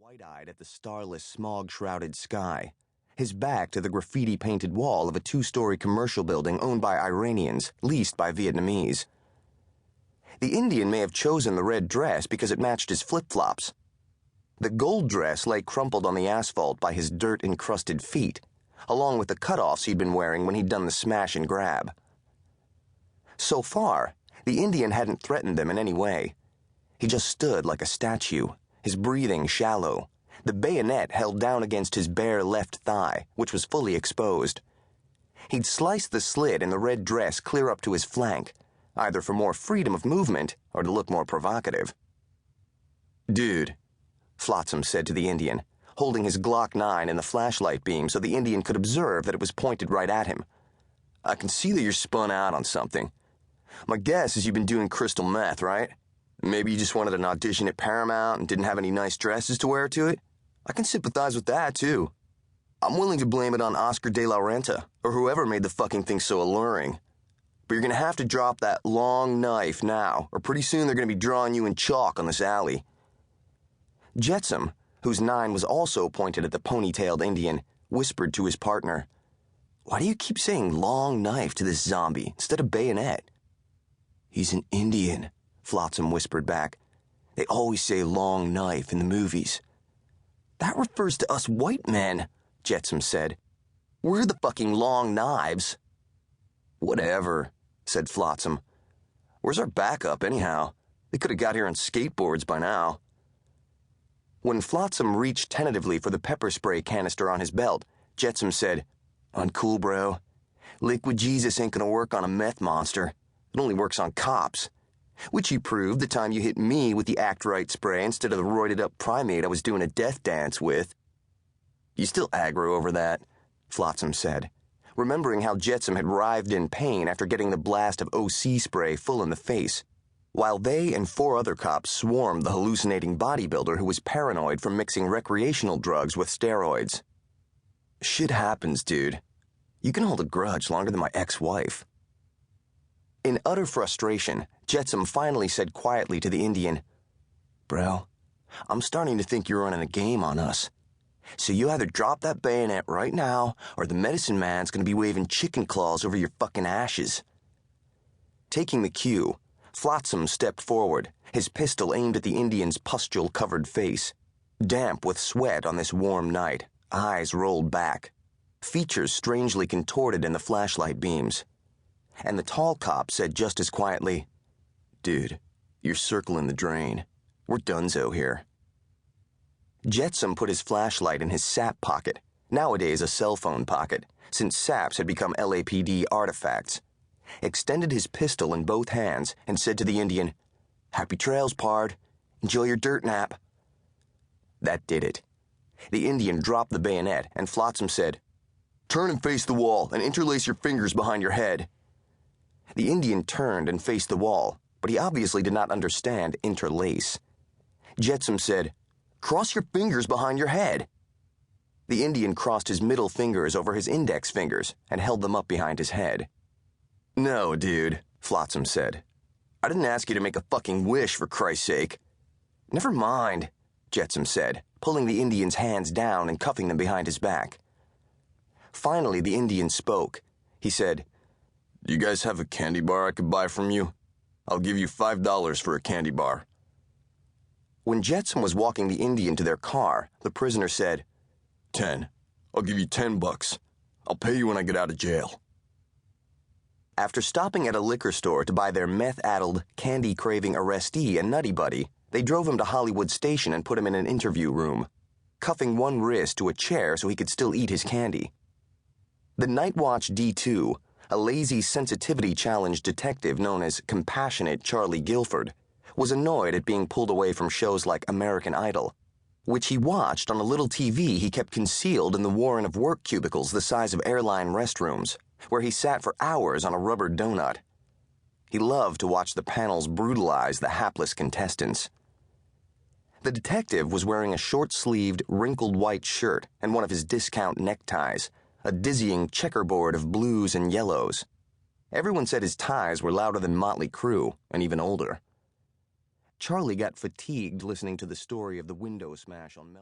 wide-eyed at the starless, smog-shrouded sky, his back to the graffiti-painted wall of a two-story commercial building owned by Iranians, leased by Vietnamese. The Indian may have chosen the red dress because it matched his flip-flops. The gold dress lay crumpled on the asphalt by his dirt-encrusted feet, along with the cutoffs he'd been wearing when he'd done the smash and grab. So far, the Indian hadn't threatened them in any way. He just stood like a statue, his breathing shallow, the bayonet held down against his bare left thigh, which was fully exposed. He'd sliced the slit in the red dress clear up to his flank, either for more freedom of movement or to look more provocative. "Dude," Flotsam said to the Indian, holding his Glock 9 in the flashlight beam so the Indian could observe that it was pointed right at him. "I can see that you're spun out on something. My guess is you've been doing crystal meth, right? Maybe you just wanted an audition at Paramount and didn't have any nice dresses to wear to it? I can sympathize with that, too. I'm willing to blame it on Oscar de la Renta, or whoever made the fucking thing so alluring. But you're gonna have to drop that long knife now, or pretty soon they're gonna be drawing you in chalk on this alley." Jetsam, whose 9 was also pointed at the ponytailed Indian, whispered to his partner, "Why do you keep saying long knife to this zombie instead of bayonet?" "He's an Indian," Flotsam whispered back. "They always say long knife in the movies." "That refers to us white men," Jetsam said. "We're the fucking long knives." "Whatever," said Flotsam. "Where's our backup, anyhow? They could have got here on skateboards by now." When Flotsam reached tentatively for the pepper spray canister on his belt, Jetsam said, "Uncool, bro. Liquid Jesus ain't gonna work on a meth monster. It only works on cops. Which you proved the time you hit me with the Act Right spray instead of the roided-up primate I was doing a death dance with." "You still aggro over that," Flotsam said, remembering how Jetsam had writhed in pain after getting the blast of OC spray full in the face, while they and 4 other cops swarmed the hallucinating bodybuilder who was paranoid from mixing recreational drugs with steroids. "Shit happens, dude. You can hold a grudge longer than my ex-wife." In utter frustration, Jetsam finally said quietly to the Indian, "Bro, I'm starting to think you're running a game on us. So you either drop that bayonet right now, or the medicine man's gonna be waving chicken claws over your fucking ashes." Taking the cue, Flotsam stepped forward, his pistol aimed at the Indian's pustule-covered face, damp with sweat on this warm night, eyes rolled back, features strangely contorted in the flashlight beams. And the tall cop said just as quietly, "Dude, you're circling the drain. We're donezo here." Jetsam put his flashlight in his sap pocket, nowadays a cell phone pocket, since saps had become LAPD artifacts, extended his pistol in both hands, and said to the Indian, "Happy trails, pard. Enjoy your dirt nap." That did it. The Indian dropped the bayonet, and Flotsam said, "Turn and face the wall, and interlace your fingers behind your head." The Indian turned and faced the wall, but he obviously did not understand interlace. Jetsam said, "Cross your fingers behind your head." The Indian crossed his middle fingers over his index fingers and held them up behind his head. "No, dude," Flotsam said. "I didn't ask you to make a fucking wish, for Christ's sake." "Never mind," Jetsam said, pulling the Indian's hands down and cuffing them behind his back. Finally, the Indian spoke. He said, "Do you guys have a candy bar I could buy from you? I'll give you $5 for a candy bar." When Jetsam was walking the Indian to their car, the prisoner said, "10. I'll give you $10. I'll pay you when I get out of jail." After stopping at a liquor store to buy their meth-addled, candy-craving arrestee a Nutty Buddy, they drove him to Hollywood Station and put him in an interview room, cuffing one wrist to a chair so he could still eat his candy. The Night Watch D2, a lazy sensitivity-challenged detective known as Compassionate Charlie Guilford, was annoyed at being pulled away from shows like American Idol, which he watched on a little TV he kept concealed in the warren of work cubicles the size of airline restrooms, where he sat for hours on a rubber donut. He loved to watch the panels brutalize the hapless contestants. The detective was wearing a short-sleeved, wrinkled white shirt and one of his discount neckties, a dizzying checkerboard of blues and yellows. Everyone said his ties were louder than Motley Crue, and even older. Charlie got fatigued listening to the story of the window smash on Melbourne.